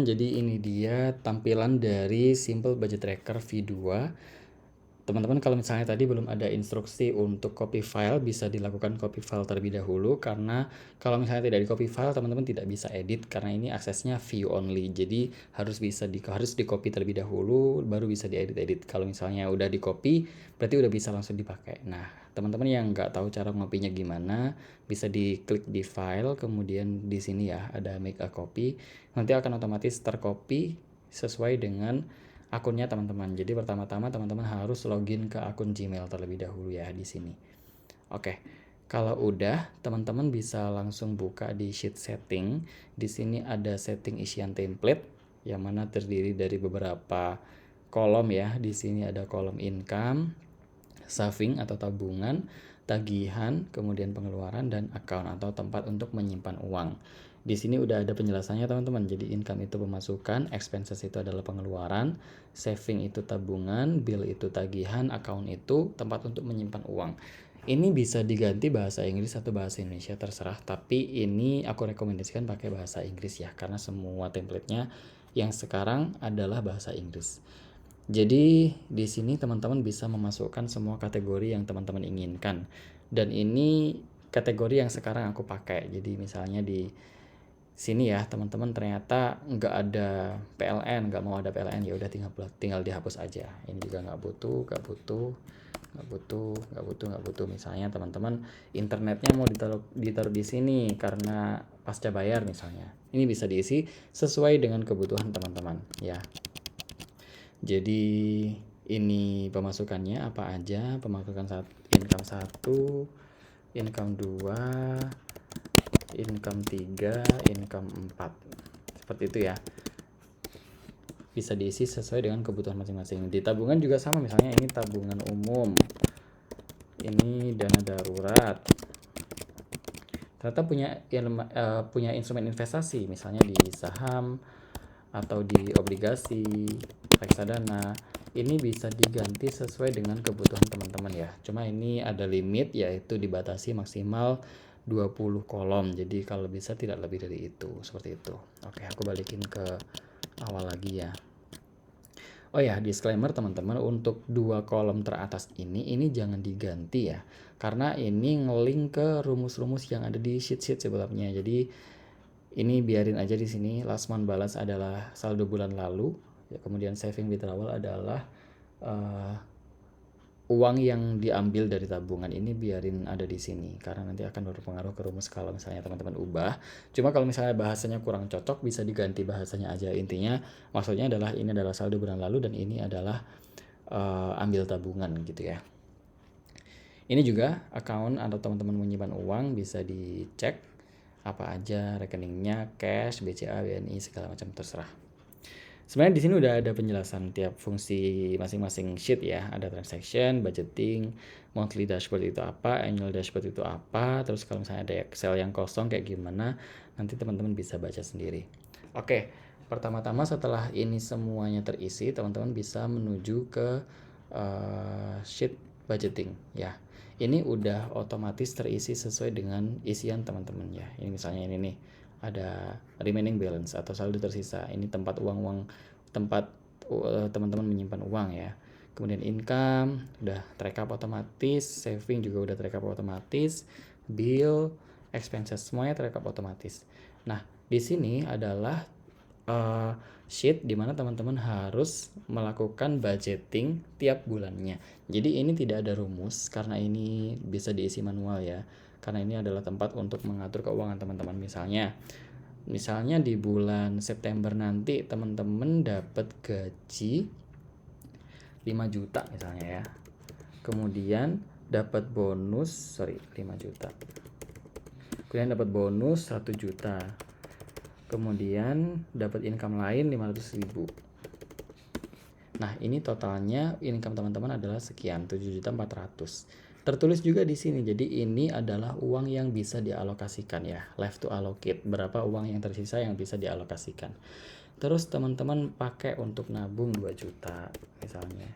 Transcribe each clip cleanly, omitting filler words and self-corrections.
Jadi ini dia tampilan dari Simple Budget Tracker V2. Teman-teman kalau misalnya tadi belum ada instruksi untuk copy file, bisa dilakukan copy file terlebih dahulu, karena kalau misalnya tidak di copy file, teman-teman tidak bisa edit karena ini aksesnya view only. Jadi harus di copy terlebih dahulu baru bisa diedit-edit. Kalau misalnya udah di copy berarti udah bisa langsung dipakai. Nah, teman-teman yang nggak tahu cara ngopinya gimana, bisa diklik di file, kemudian di sini ya ada make a copy. Nanti akan otomatis tercopy sesuai dengan akunnya teman-teman. Jadi pertama-tama teman-teman harus login ke akun Gmail terlebih dahulu ya di sini. Oke. Kalau udah, teman-teman bisa langsung buka di sheet setting. Di sini ada setting isian template yang mana terdiri dari beberapa kolom ya. Di sini ada kolom income, saving atau tabungan, tagihan, kemudian pengeluaran, dan account atau tempat untuk menyimpan uang. Di sini udah ada penjelasannya teman-teman. Jadi income itu pemasukan, expenses itu adalah pengeluaran, saving itu tabungan, bill itu tagihan, account itu tempat untuk menyimpan uang. Ini bisa diganti bahasa Inggris atau bahasa Indonesia terserah, tapi ini aku rekomendasikan pakai bahasa Inggris ya, karena semua template-nya yang sekarang adalah bahasa Inggris. Jadi di sini teman-teman bisa memasukkan semua kategori yang teman-teman inginkan. Dan ini kategori yang sekarang aku pakai. Jadi misalnya di sini ya teman-teman ternyata nggak ada PLN, nggak mau ada PLN, ya udah tinggal dihapus aja. Ini juga nggak butuh. Misalnya teman-teman internetnya mau ditaruh di sini karena pasca bayar misalnya. Ini bisa diisi sesuai dengan kebutuhan teman-teman ya. Jadi ini pemasukannya apa aja, pemasukan income 1, income 2, income 3, income 4. Seperti itu ya. Bisa diisi sesuai dengan kebutuhan masing-masing. Di tabungan juga sama, misalnya ini tabungan umum. Ini dana darurat. Ternyata punya instrumen investasi, misalnya di saham atau di obligasi, reksadana. Ini bisa diganti sesuai dengan kebutuhan teman-teman ya. Cuma ini ada limit, yaitu dibatasi maksimal 20 kolom. Jadi kalau bisa tidak lebih dari itu, seperti itu. Oke, aku balikin ke awal lagi ya. Oh ya, disclaimer teman-teman, untuk 2 kolom teratas ini jangan diganti ya. Karena ini ngelink ke rumus-rumus yang ada di sheet-sheet sebelumnya. Jadi ini biarin aja di sini. Last month balance adalah saldo bulan lalu. Ya, kemudian saving withdrawal adalah uang yang diambil dari tabungan. Ini biarin ada di sini karena nanti akan berpengaruh ke rumus kalau misalnya teman-teman ubah. Cuma kalau misalnya bahasanya kurang cocok bisa diganti bahasanya aja. Intinya maksudnya adalah ini adalah saldo bulan lalu dan ini adalah ambil tabungan gitu ya. Ini juga account atau teman-teman menyimpan uang bisa dicek apa aja rekeningnya, cash, BCA, BNI, segala macam terserah. Sebenarnya di sini udah ada penjelasan tiap fungsi masing-masing sheet ya. Ada transaction, budgeting, monthly dashboard itu apa, annual dashboard itu apa, terus kalau misalnya ada Excel yang kosong kayak gimana, nanti teman-teman bisa baca sendiri. Oke, pertama-tama setelah ini semuanya terisi, teman-teman bisa menuju ke sheet budgeting ya. Ini udah otomatis terisi sesuai dengan isian teman-teman ya. Ini misalnya ini nih, ada remaining balance atau saldo tersisa. Ini tempat teman-teman menyimpan uang ya. Kemudian income udah terekap otomatis, saving juga udah terekap otomatis, bill, expenses semuanya terekap otomatis. Nah, di sini adalah sheet di mana teman-teman harus melakukan budgeting tiap bulannya. Jadi ini tidak ada rumus karena ini bisa diisi manual ya. Karena ini adalah tempat untuk mengatur keuangan teman-teman. Misalnya di bulan September nanti teman-teman dapat gaji 5 juta misalnya ya. Kemudian dapat bonus 5 juta. Kemudian dapat bonus 1 juta. Kemudian dapat income lain 500.000. Nah, ini totalnya income teman-teman adalah sekian, 7.400.000. Tertulis juga di sini. Jadi ini adalah uang yang bisa dialokasikan ya, left to allocate. Berapa uang yang tersisa yang bisa dialokasikan. Terus teman-teman pakai untuk nabung 2 juta misalnya.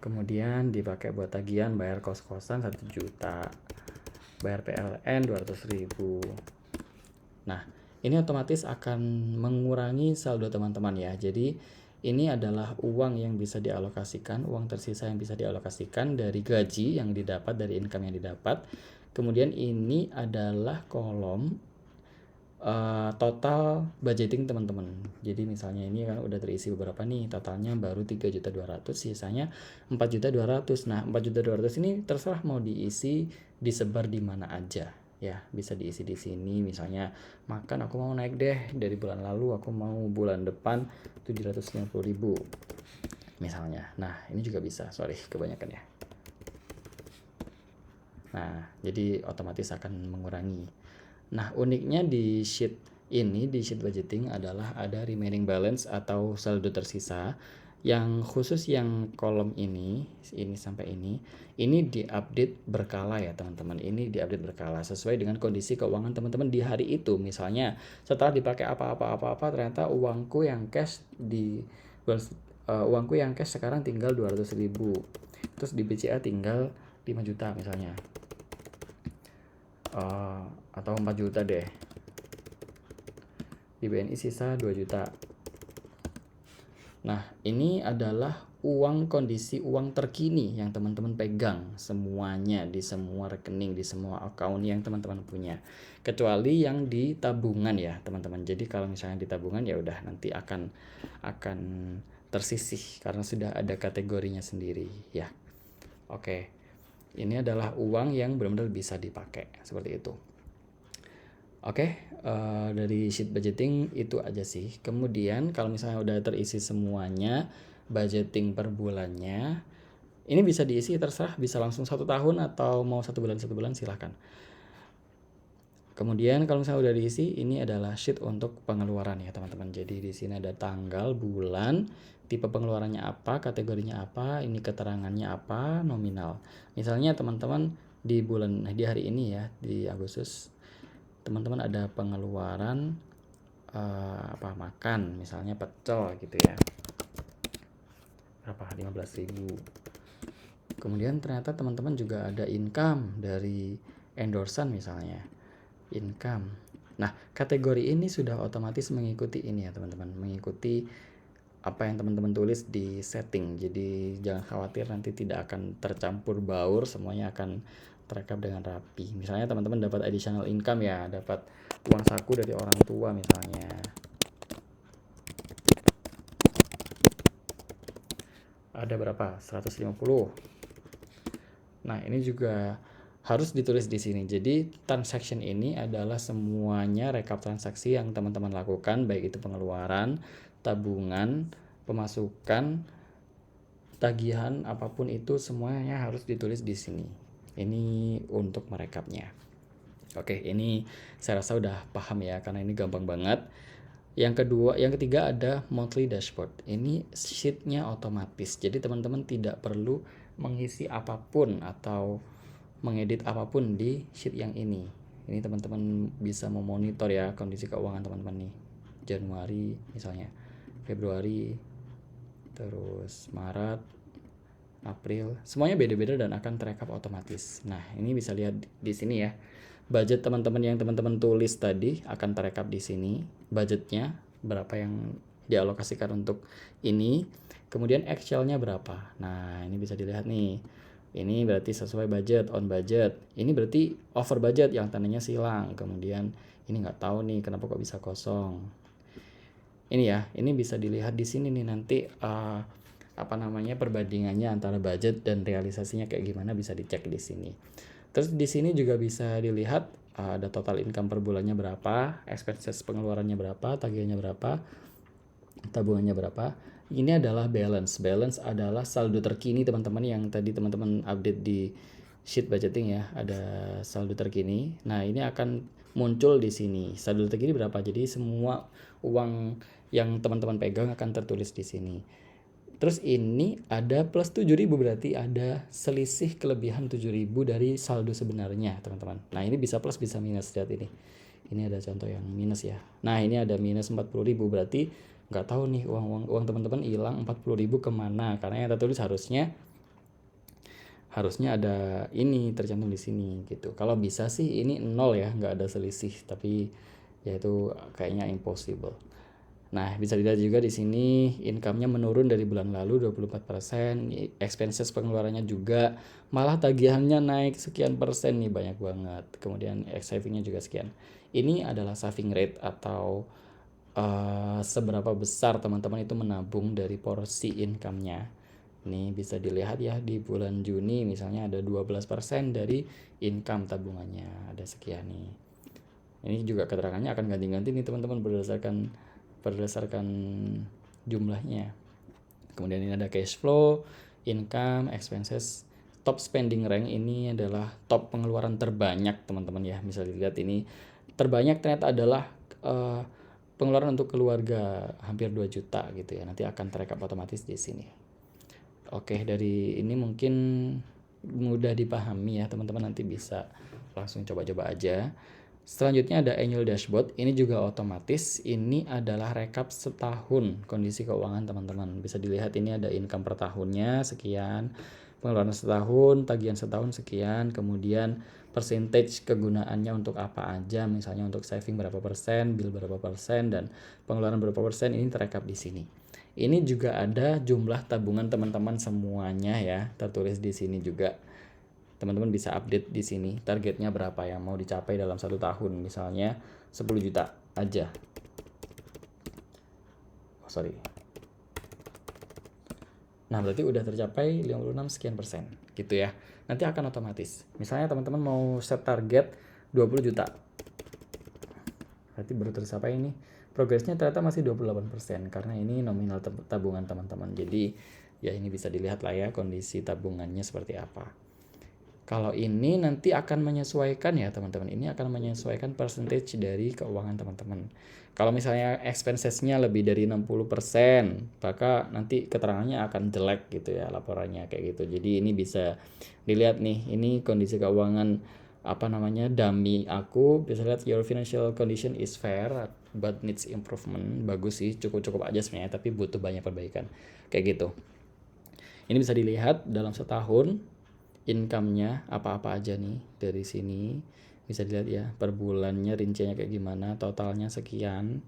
Kemudian dipakai buat tagihan, bayar kos-kosan 1 juta. Bayar PLN 200.000. Nah, ini otomatis akan mengurangi saldo teman-teman ya. Jadi ini adalah uang yang bisa dialokasikan, uang tersisa yang bisa dialokasikan dari gaji yang didapat, dari income yang didapat. Kemudian ini adalah kolom total budgeting teman-teman. Jadi misalnya ini kan udah terisi beberapa nih, totalnya baru 3.200.000, sisanya 4.200.000. Nah, 4.200.000 ini terserah mau diisi, disebar di mana aja ya. Bisa diisi di sini, misalnya makan aku mau naik deh, dari bulan lalu aku mau bulan depan 750.000 misalnya. Nah, ini juga bisa, sorry kebanyakan ya. Nah, jadi otomatis akan mengurangi. Nah, uniknya di sheet ini, di sheet budgeting adalah ada remaining balance atau saldo tersisa. Yang khusus yang kolom ini sampai ini diupdate berkala ya teman-teman. Ini diupdate berkala sesuai dengan kondisi keuangan teman-teman di hari itu. Misalnya setelah dipakai apa-apa ternyata uangku yang cash uangku yang cash sekarang tinggal 200.000. Terus di BCA tinggal 5 juta misalnya. Atau 4 juta deh. Di BNI sisa 2 juta. Nah, ini adalah kondisi uang terkini yang teman-teman pegang semuanya di semua rekening, di semua account yang teman-teman punya. Kecuali yang di tabungan ya, teman-teman. Jadi kalau misalnya di tabungan ya udah nanti akan tersisih karena sudah ada kategorinya sendiri ya. Oke. Ini adalah uang yang benar-benar bisa dipakai seperti itu. Oke, dari sheet budgeting itu aja sih. Kemudian kalau misalnya udah terisi semuanya, budgeting per bulannya, ini bisa diisi terserah, bisa langsung 1 tahun atau mau 1 bulan silahkan. Kemudian kalau misalnya udah diisi, ini adalah sheet untuk pengeluaran ya teman-teman. Jadi di sini ada tanggal, bulan, tipe pengeluarannya apa, kategorinya apa, ini keterangannya apa, nominal. Misalnya teman-teman di hari ini ya, di Agustus, teman-teman ada pengeluaran makan, misalnya pecel gitu ya. Berapa? 15.000. Kemudian ternyata teman-teman juga ada income dari endorsan misalnya. Income. Nah, kategori ini sudah otomatis mengikuti ini ya teman-teman, mengikuti apa yang teman-teman tulis di setting. Jadi jangan khawatir nanti tidak akan tercampur baur, semuanya akan terekam dengan rapi. Misalnya teman-teman dapat additional income ya, dapat uang saku dari orang tua misalnya. Ada berapa? 150. Nah, ini juga harus ditulis di sini. Jadi transaction ini adalah semuanya rekap transaksi yang teman-teman lakukan, baik itu pengeluaran, tabungan, pemasukan, tagihan, apapun itu semuanya harus ditulis di sini. Ini untuk merekapnya. Oke, ini saya rasa udah paham ya, karena ini gampang banget. Yang ketiga ada monthly dashboard. Ini sheetnya otomatis. Jadi teman-teman tidak perlu mengisi apapun atau mengedit apapun di sheet yang ini. Ini teman-teman bisa memonitor ya kondisi keuangan teman-teman nih. Januari misalnya, Februari, terus Maret, April, semuanya beda-beda dan akan terekap otomatis. Nah, ini bisa lihat di sini ya. Budget teman-teman yang teman-teman tulis tadi akan terekap di sini. Budgetnya berapa yang dialokasikan untuk ini. Kemudian actualnya berapa. Nah, ini bisa dilihat nih. Ini berarti sesuai budget, on budget. Ini berarti over budget yang tandanya silang. Kemudian ini nggak tahu nih kenapa kok bisa kosong. Ini ya, ini bisa dilihat di sini nih nanti perbandingannya antara budget dan realisasinya kayak gimana bisa dicek di sini. Terus di sini juga bisa dilihat ada total income per bulannya berapa, expenses pengeluarannya berapa, tagihannya berapa, tabungannya berapa. Ini adalah balance. Balance adalah saldo terkini teman-teman yang tadi teman-teman update di sheet budgeting ya. Ada saldo terkini. Nah, ini akan muncul di sini. Saldo terkini berapa? Jadi semua uang yang teman-teman pegang akan tertulis di sini. Terus ini ada plus 7.000, berarti ada selisih kelebihan 7.000 dari saldo sebenarnya teman-teman. Nah, ini bisa plus bisa minus, lihat ini. Ini ada contoh yang minus ya. Nah, ini ada minus 40.000, berarti nggak tahu nih uang teman-teman hilang 40.000 kemana, karena yang tertulis harusnya ada ini tercantum di sini gitu. Kalau bisa sih ini 0 ya, nggak ada selisih, tapi yaitu kayaknya impossible. Nah, bisa dilihat juga di sini income-nya menurun dari bulan lalu 24%, expenses pengeluarannya juga, malah tagihannya naik sekian persen nih, banyak banget. Kemudian saving-nya juga sekian. Ini adalah saving rate atau seberapa besar teman-teman itu menabung dari porsi income-nya. Ini bisa dilihat ya di bulan Juni misalnya ada 12% dari income tabungannya, ada sekian nih. Ini juga keterangannya akan ganti-ganti nih teman-teman berdasarkan jumlahnya. Kemudian ini ada cash flow, income, expenses, top spending rank. Ini adalah top pengeluaran terbanyak teman-teman ya. Bisa dilihat ini terbanyak ternyata adalah pengeluaran untuk keluarga hampir 2 juta gitu ya. Nanti akan terekap otomatis di sini. Oke, dari ini mungkin mudah dipahami ya teman-teman, nanti bisa langsung coba-coba aja. Selanjutnya ada annual dashboard, ini juga otomatis, ini adalah rekap setahun kondisi keuangan teman-teman. Bisa dilihat ini ada income per tahunnya sekian, pengeluaran setahun, tagihan setahun sekian, kemudian percentage kegunaannya untuk apa aja, misalnya untuk saving berapa persen, bill berapa persen, dan pengeluaran berapa persen, ini terekap di sini. Ini juga ada jumlah tabungan teman-teman semuanya ya, tertulis di sini juga. Teman-teman bisa update di sini targetnya berapa yang mau dicapai dalam 1 tahun, misalnya 10 juta aja. Nah, berarti udah tercapai 56 sekian persen gitu ya. Nanti akan otomatis. Misalnya teman-teman mau set target 20 juta. Berarti baru tercapai ini. Progresnya ternyata masih 28% karena ini nominal tabungan teman-teman. Jadi ya ini bisa dilihat lah ya kondisi tabungannya seperti apa. Kalau ini nanti akan menyesuaikan ya teman-teman. Ini akan menyesuaikan percentage dari keuangan teman-teman. Kalau misalnya expenses-nya lebih dari 60%, maka nanti keterangannya akan jelek gitu ya laporannya kayak gitu. Jadi ini bisa dilihat nih, ini kondisi keuangan dummy aku, bisa lihat your financial condition is fair but needs improvement. Bagus sih, cukup aja sebenarnya, tapi butuh banyak perbaikan kayak gitu. Ini bisa dilihat dalam setahun income-nya apa-apa aja nih dari sini. Bisa dilihat ya per bulannya rinciannya kayak gimana, totalnya sekian.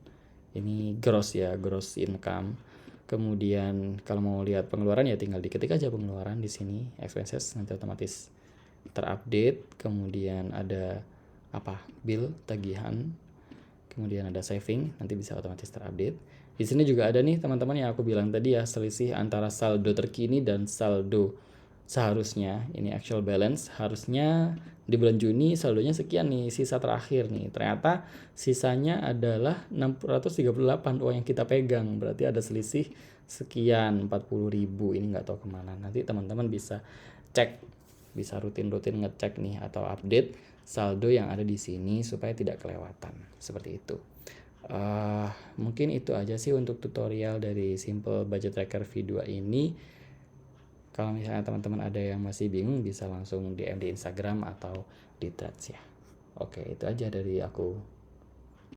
Ini gross ya, gross income. Kemudian kalau mau lihat pengeluaran ya tinggal diketik aja pengeluaran di sini, expenses, nanti otomatis terupdate. Kemudian ada bill, tagihan, kemudian ada saving, nanti bisa otomatis terupdate. Di sini juga ada nih teman-teman yang aku bilang tadi ya, selisih antara saldo terkini dan saldo seharusnya. Ini actual balance, harusnya di bulan Juni saldonya sekian nih, sisa terakhir nih. Ternyata sisanya adalah 638 uang yang kita pegang, berarti ada selisih sekian 40.000. Ini nggak tahu kemana. Nanti teman-teman bisa cek, bisa rutin-rutin ngecek nih atau update saldo yang ada di sini supaya tidak kelewatan seperti itu. Mungkin itu aja sih untuk tutorial dari Simple Budget Tracker V2 ini. Kalau misalnya teman-teman ada yang masih bingung, bisa langsung DM di Instagram atau di Threads ya. Oke, itu aja dari aku.